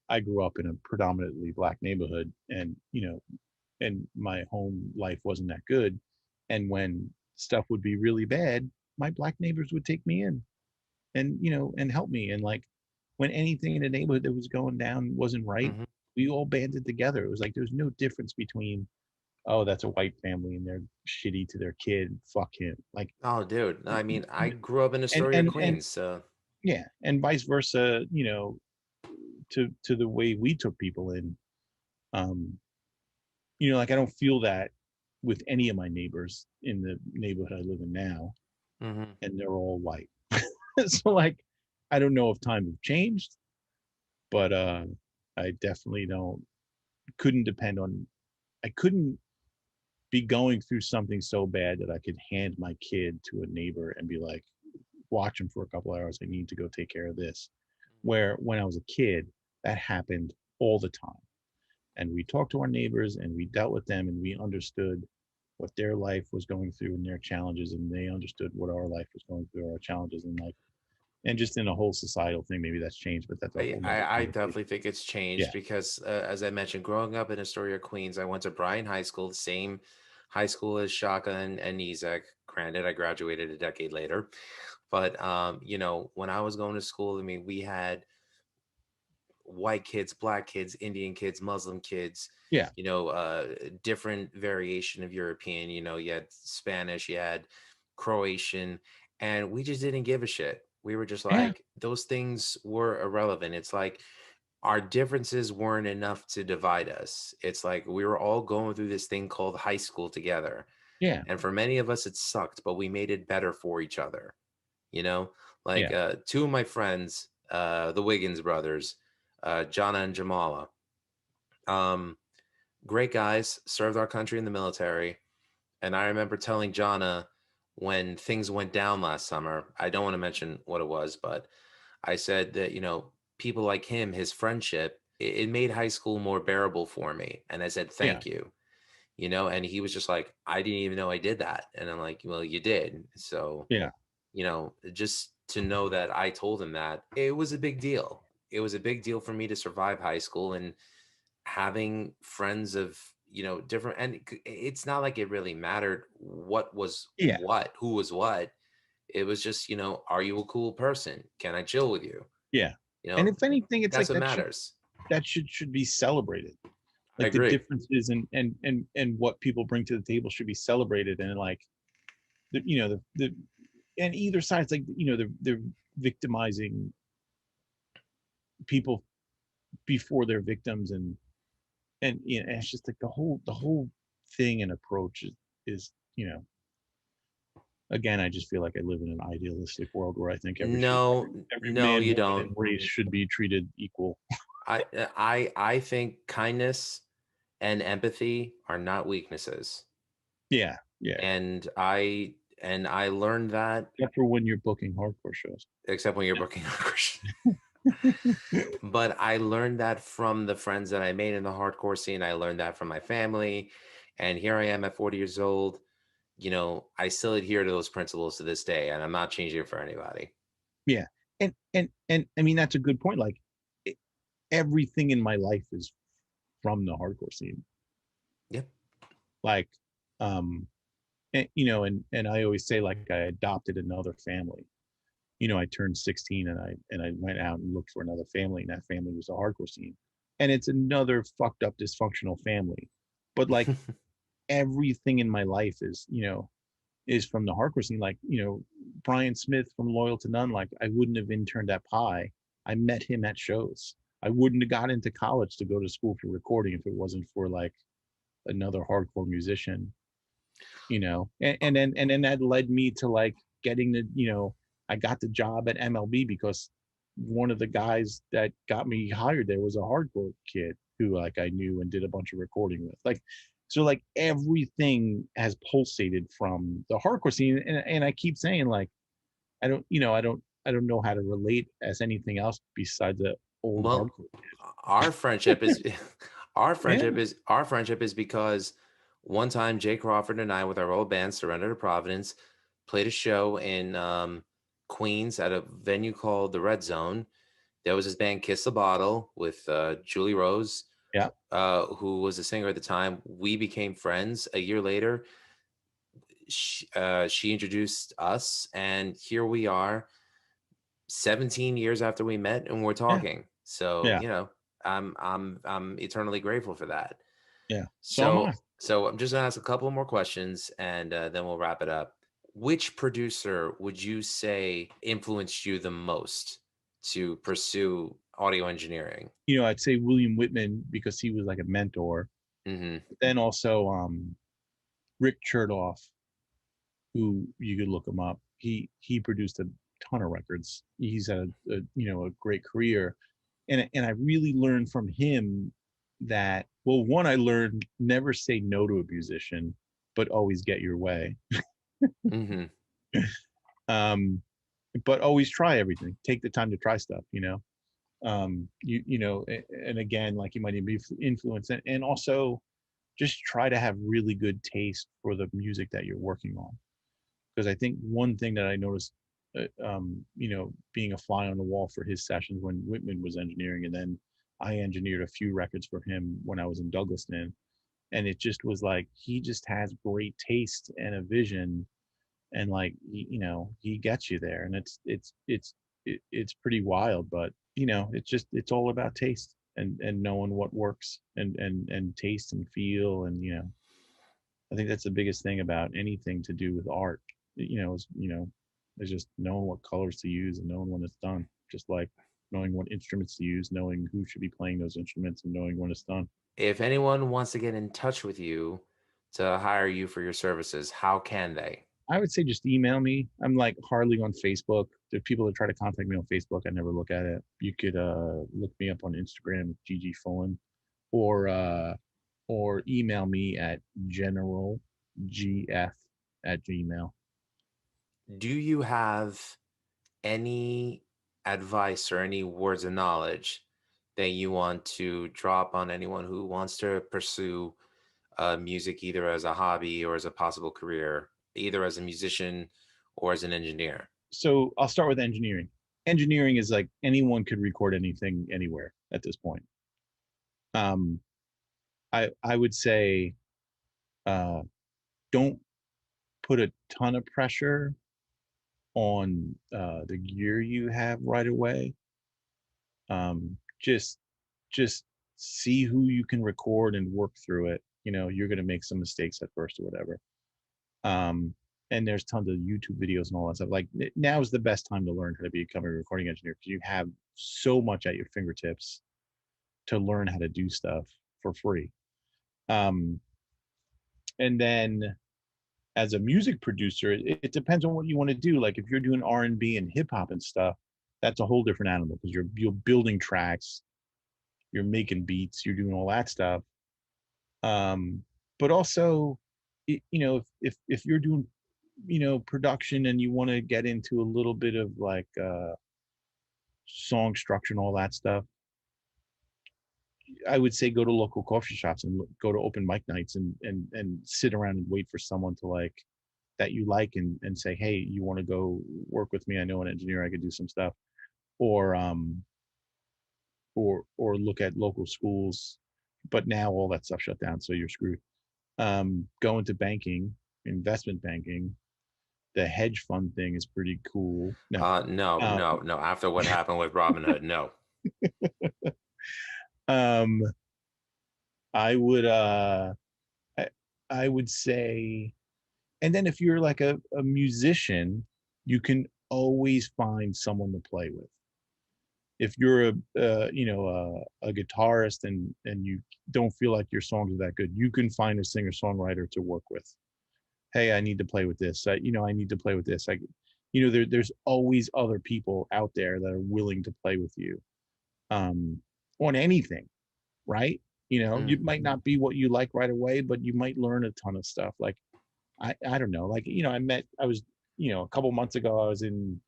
C: I grew up in a predominantly black neighborhood, and, you know, and my home life wasn't that good. And when stuff would be really bad, my black neighbors would take me in and, you know, and help me. And like when anything in the neighborhood that was going down wasn't right,
D: Mhm.
C: we all banded together. It was like there's no difference between, oh, that's a white family and they're shitty to their kid, fuck him. Like,
D: Oh, dude. I mean, I
C: you
D: grew up in
C: know,
D: Astoria, Queens, so
C: yeah, and vice versa, you know, to the way we took people in. Um, you know, like I don't feel that with any of my neighbors in the neighborhood I live in now,
D: mhm.
C: and they're all white. So like, I don't know if times have changed, but I definitely couldn't depend on. I couldn't be going through something so bad that I could hand my kid to a neighbor and be like, watch him for a couple hours. I need to go take care of this. Where when I was a kid, that happened all the time. And we talked to our neighbors and we dealt with them and we understood what their life was going through and their challenges, and they understood what our life was going through, our challenges in life. And just in a whole societal thing, maybe that's changed, but that's a whole nother
D: I
C: conversation.
D: definitely think it's changed
C: Yeah.
D: because, as I mentioned, growing up in Astoria, Queens, I went to Bryan High School, the same high school as Shaka and Izek. Granted, I graduated a decade later, but you know, when I was going to school, I mean, we had white kids, black kids, Indian kids, Muslim kids,
C: Yeah.
D: you know, different variation of European, you know, you had Spanish, you had Croatian, and we just didn't give a shit. We were just
C: Yeah.
D: like, those things were irrelevant. It's like our differences weren't enough to divide us. It's like we were all going through this thing called high school together.
C: Yeah.
D: And for many of us, it sucked, but we made it better for each other. You know, like
C: Yeah.
D: two of my friends, the Wiggins brothers, Jana and Jamala. Um, Great guys, served our country in the military. And I remember telling Jana when things went down last summer, I don't want to mention what it was, but I said that, you know, people like him, his friendship, it made high school more bearable for me. And I said,
C: Yeah.
D: thank you, you know, and he was just like, I didn't even know I did that. And I'm like, well, you did. So,
C: Yeah.
D: you know, just to know that I told him that, it was a big deal. It was a big deal for me to survive high school and having friends of, you know, different, and it's not like it really mattered what was
C: Yeah.
D: what, who was what. It was just, you know, are you a cool person? Can I chill with you?
C: Yeah.
D: You
C: And
D: know,
C: if anything, it's
D: that's
C: like
D: what matters.
C: that should be celebrated.
D: I
C: Like the
D: agree.
C: differences and what people bring to the table should be celebrated. And like you know, the and either side's like, you know, they're victimizing people before they're victims, and you know, it's just like the whole thing and approach is, you know, again, I just feel like I live in an idealistic world where I think
D: No,
C: every
D: no,
C: man,
D: you
C: woman,
D: don't.
C: and race should be treated equal.
D: I think kindness and empathy are not weaknesses.
C: Yeah, yeah.
D: And I learned that,
C: Except for when you're booking hardcore shows.
D: except when you're booking a Christian. But I learned that from the friends that I made in the hardcore scene. I learned that from my family. And here I am at 40 years old. You know, I still adhere to those principles to this day, and I'm not changing it for anybody.
C: Yeah, and I mean that's a good point. Like it, everything in my life is from the hardcore scene.
D: Yep.
C: Like, and, you know, and I always say like I adopted another family. You know, I turned 16 and I went out and looked for another family, and that family was the hardcore scene, and it's another fucked up dysfunctional family, but like everything in my life is, you know, is from the hardcore scene. Like, Brian Smith from Loyal to None, like I wouldn't have interned at Pi. I met him at shows. I wouldn't have got into college to go to school for recording if it wasn't for like another hardcore musician, and then that led me to like getting I got the job at MLB because one of the guys that got me hired there was a hardcore kid who like I knew and did a bunch of recording with. Like, so like everything has pulsated from the hardcore scene. And I keep saying like, I don't know how to relate as anything else besides the old
D: Well,
C: hardcore.
D: our friendship is
C: Yeah.
D: our friendship is because one time Jay Crawford and I, with our old band Surrender to Providence, played a show in Queens at a venue called the Red Zone. There was this band Kiss the Bottle with Julie Rose,
C: Yeah.
D: who was a singer at the time. We became friends. A year later, she introduced us, and here we are 17 years after we met, and we're
C: Yeah.
D: talking. So,
C: Yeah.
D: I'm eternally grateful for that.
C: Yeah. So am I.
D: So I'm just gonna ask a couple more questions, and then we'll wrap it up. Which producer would you say influenced you the most to pursue audio engineering?
C: I'd say William Whitman because he was like a mentor.
D: Mm-hmm.
C: Then also Rick Chertoff, who you could look him up. He produced a ton of records. He's had a great career, and I really learned from him that, well, one, I learned never say no to a musician, but always get your way.
D: Mm-hmm.
C: But always try everything. Take the time to try stuff. And again, like you might be influenced, and also just try to have really good taste for the music that you're working on. Because I think one thing that I noticed, being a fly on the wall for his sessions when Whitman was engineering, and then I engineered a few records for him when I was in Douglaston, and it just was like he just has great taste and a vision, and like he gets you there, and it's pretty wild, but it's all about taste and knowing what works and taste and feel, and I think that's the biggest thing about anything to do with art. Is just knowing what colors to use and knowing when it's done. Just like knowing what instruments to use, knowing who should be playing those instruments, and knowing when it's done.
D: If anyone wants to get in touch with you to hire you for your services, how can they?
C: I would say just email me. I'm like hardly on Facebook. There are people that try to contact me on Facebook. I never look at it. You could look me up on Instagram, GG Fullan, or email me at generalgf@gmail.
D: Do you have any advice or any words of knowledge that you want to drop on anyone who wants to pursue music either as a hobby or as a possible career, either as a musician or as an engineer?
C: So I'll start with engineering. Engineering is like anyone could record anything anywhere at this point. I would say don't put a ton of pressure on the gear you have right away. Just see who you can record and work through it. You're going to make some mistakes at first or whatever. And there's tons of YouTube videos and all that stuff. Like now is the best time to learn how to become a recording engineer because you have so much at your fingertips to learn how to do stuff for free. And then as a music producer, it depends on what you want to do. Like if you're doing R&B and hip hop and stuff, that's a whole different animal because you're building tracks, you're making beats, you're doing all that stuff. But also, if you're doing, production and you want to get into a little bit of like song structure and all that stuff, I would say go to local coffee shops and go to open mic nights and sit around and wait for someone to like that you like and say, hey, you want to go work with me? I know an engineer, I could do some stuff. Or look at local schools, but now all that stuff shut down, so you're screwed. Go into banking, investment banking. The hedge fund thing is pretty cool.
D: No. After what happened with Robinhood, no.
C: I would say And then if you're like a musician, you can always find someone to play with. If you're a guitarist and you don't feel like your songs are that good, you can find a singer songwriter to work with. Hey, I need to play with this. I need to play with this. There's always other people out there that are willing to play with you on anything, right? You might not be what you like right away, but you might learn a ton of stuff. Like I don't know, like I was a couple months ago, I was in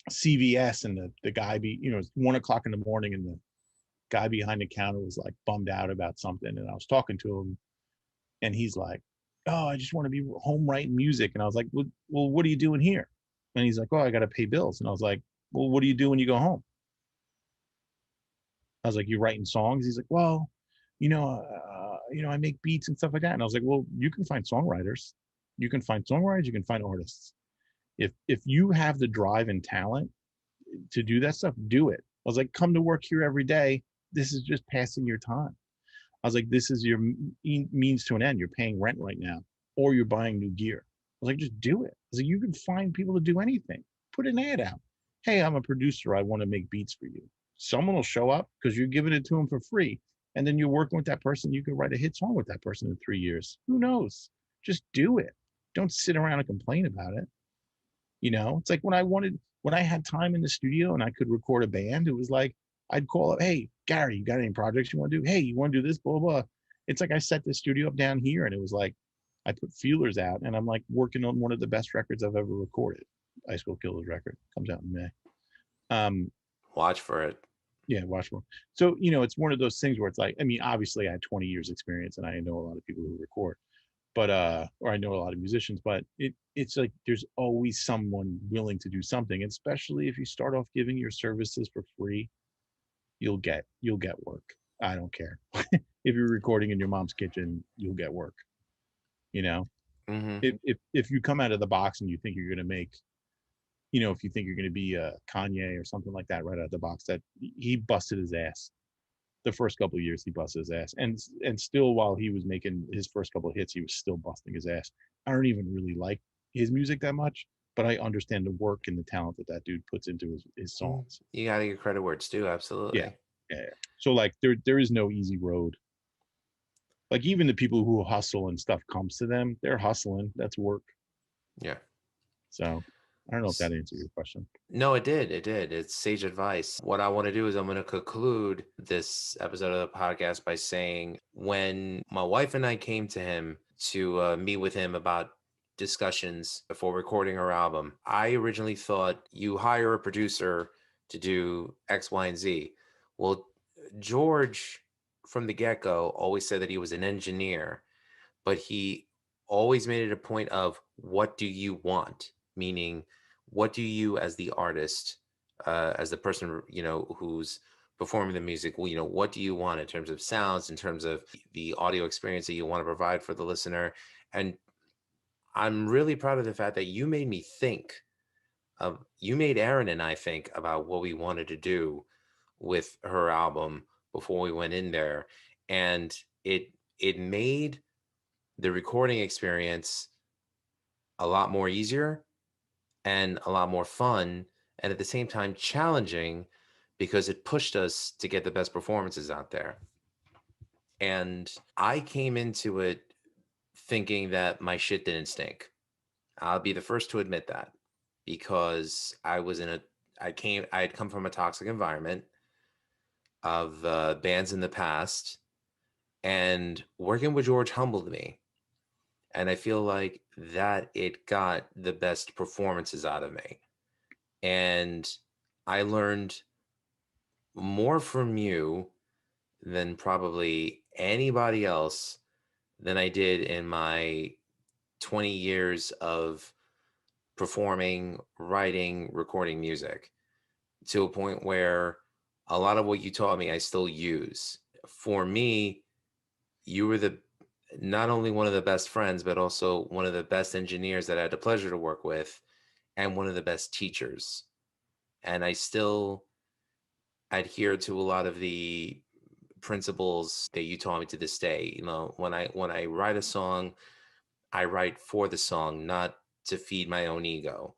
C: CVS, and the guy it's 1 o'clock in the morning, and the guy behind the counter was like bummed out about something, and I was talking to him, and he's like, oh, I just want to be home writing music. And I was like, well, what are you doing here? And he's like, oh, I got to pay bills. And I was like, well, what do you do when you go home? I was like, you writing songs? He's like, well, I make beats and stuff like that. And I was like, well, you can find songwriters. You can find songwriters. You can find artists. If you have the drive and talent to do that stuff, do it. I was like, come to work here every day. This is just passing your time. I was like, this is your means to an end. You're paying rent right now, or you're buying new gear. I was like, just do it. I was like, you can find people to do anything. Put an ad out. Hey, I'm a producer. I want to make beats for you. Someone will show up because you're giving it to them for free. And then you're working with that person. You could write a hit song with that person in 3 years. Who knows? Just do it. Don't sit around and complain about it. It's like when I had time in the studio and I could record a band, it was like, I'd call up, hey, Gary, you got any projects you want to do? Hey, you want to do this, blah, blah. It's like I set the studio up down here, and it was like I put feelers out, and I'm like working on one of the best records I've ever recorded. Ice Cold Killers record comes out in May.
D: Watch for it.
C: Yeah, watch for it. So, it's one of those things where it's like, I mean, obviously I had 20 years experience, and I know a lot of people who record, but or I know a lot of musicians, but it's like there's always someone willing to do something, especially if you start off giving your services for free. You'll get work. I don't care. If you're recording in your mom's kitchen, you'll get work.
D: Mm-hmm.
C: If you come out of the box and you think you're going to make, if you think you're going to be a Kanye or something like that right out of the box, that he busted his ass. The first couple of years he busted his ass, and still while he was making his first couple of hits, he was still busting his ass. I don't even really like his music that much, but I understand the work and the talent that dude puts into his songs.
D: You gotta give credit where it's due. Absolutely.
C: Yeah. So like there is no easy road. Like even the people who hustle and stuff comes to them, they're hustling. That's work.
D: Yeah.
C: So I don't know if that answered your question.
D: No, it did. It did. It's sage advice. What I want to do is I'm going to conclude this episode of the podcast by saying when my wife and I came to him to meet with him about discussions before recording her album, I originally thought you hire a producer to do X, Y, and Z. Well, George from the get-go always said that he was an engineer, but he always made it a point of what do you want? Meaning, what do you as the artist, as the person, who's performing the music, what do you want in terms of sounds, in terms of the audio experience that you want to provide for the listener? And I'm really proud of the fact that you made me think you made Aaron and I think about what we wanted to do with her album before we went in there. And it made the recording experience a lot more easier and a lot more fun, and at the same time challenging, because it pushed us to get the best performances out there. And I came into it thinking that my shit didn't stink. I'll be the first to admit that, because I had come from a toxic environment of bands in the past, and working with George humbled me. And I feel like that it got the best performances out of me. And I learned more from you than probably anybody else than I did in my 20 years of performing, writing, recording music, to a point where a lot of what you taught me, I still use. For me, you were not only one of the best friends, but also one of the best engineers that I had the pleasure to work with, and one of the best teachers. And I still adhere to a lot of the principles that you taught me to this day. When I write a song, I write for the song, not to feed my own ego.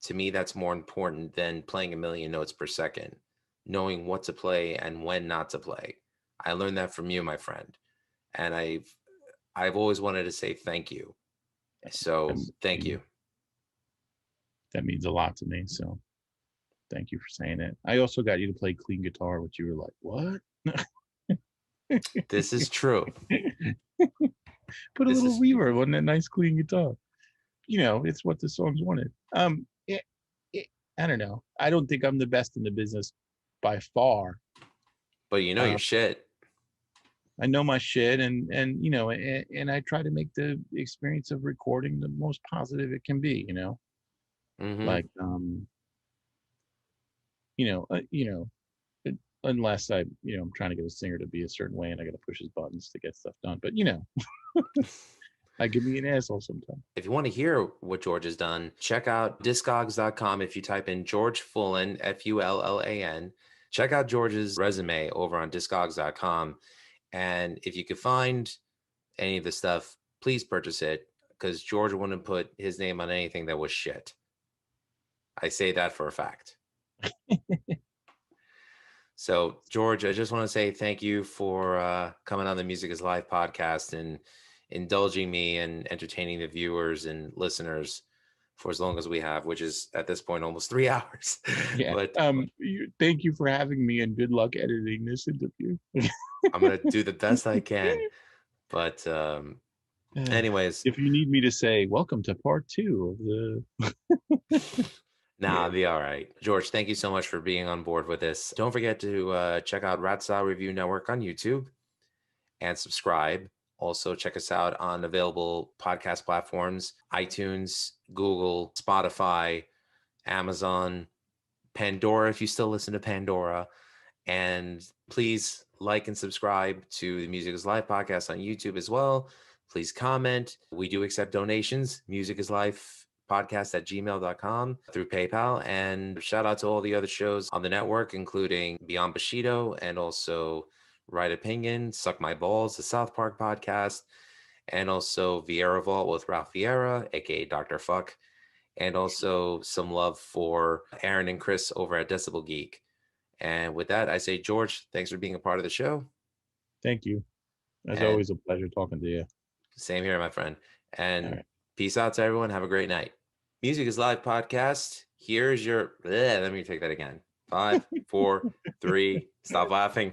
D: To me, that's more important than playing a million notes per second, knowing what to play and when not to play. I learned that from you, my friend. And I've always wanted to say thank you. So thank you.
C: That means a lot to me. So thank you for saying it. I also got you to play clean guitar, which you were like, what?
D: This is true.
C: Put a little reverb on that nice clean guitar. It's what the songs wanted. I don't know. I don't think I'm the best in the business by far.
D: But your shit.
C: I know my shit, and I try to make the experience of recording the most positive it can be.
D: Mm-hmm.
C: Like unless I'm trying to get a singer to be a certain way, and I got to push his buttons to get stuff done. But I can be an asshole sometimes.
D: If you want to hear what George has done, check out Discogs.com. If you type in George Fullan, Fullan, check out George's resume over on Discogs.com. And if you could find any of the stuff, please purchase it, because George wouldn't put his name on anything that was shit. I say that for a fact. So, George, I just want to say thank you for coming on the Music is Live podcast and indulging me and entertaining the viewers and listeners for as long as we have, which is at this point almost 3 hours.
C: Yeah.
D: But
C: thank you for having me, and good luck editing this interview.
D: I'm gonna do the best I can. But anyways,
C: if you need me to say welcome to part 2 of the
D: Nah, I'll be all right. George, thank you so much for being on board with this. Don't forget to check out Rat Style Review Network on YouTube and subscribe. Also, check us out on available podcast platforms: iTunes, Google, Spotify, Amazon, Pandora, if you still listen to Pandora. And please like and subscribe to the Music is Live podcast on YouTube as well. Please comment. We do accept donations. Music is Life podcast@gmail.com through PayPal. And shout out to all the other shows on the network, including Beyond Bushido and also Right Opinion, Suck My Balls, the South Park podcast, and also Vieira Vault with Ralph Vieira, aka Dr. Fuck, and also some love for Aaron and Chris over at Decibel Geek. And with that, I say, George, thanks for being a part of the show.
C: Thank you. As always, a pleasure talking to you.
D: Same here, my friend. And peace out to everyone. Have a great night. Music is Live podcast. Here's your... let me take that again. 5, 4, 3. Stop laughing.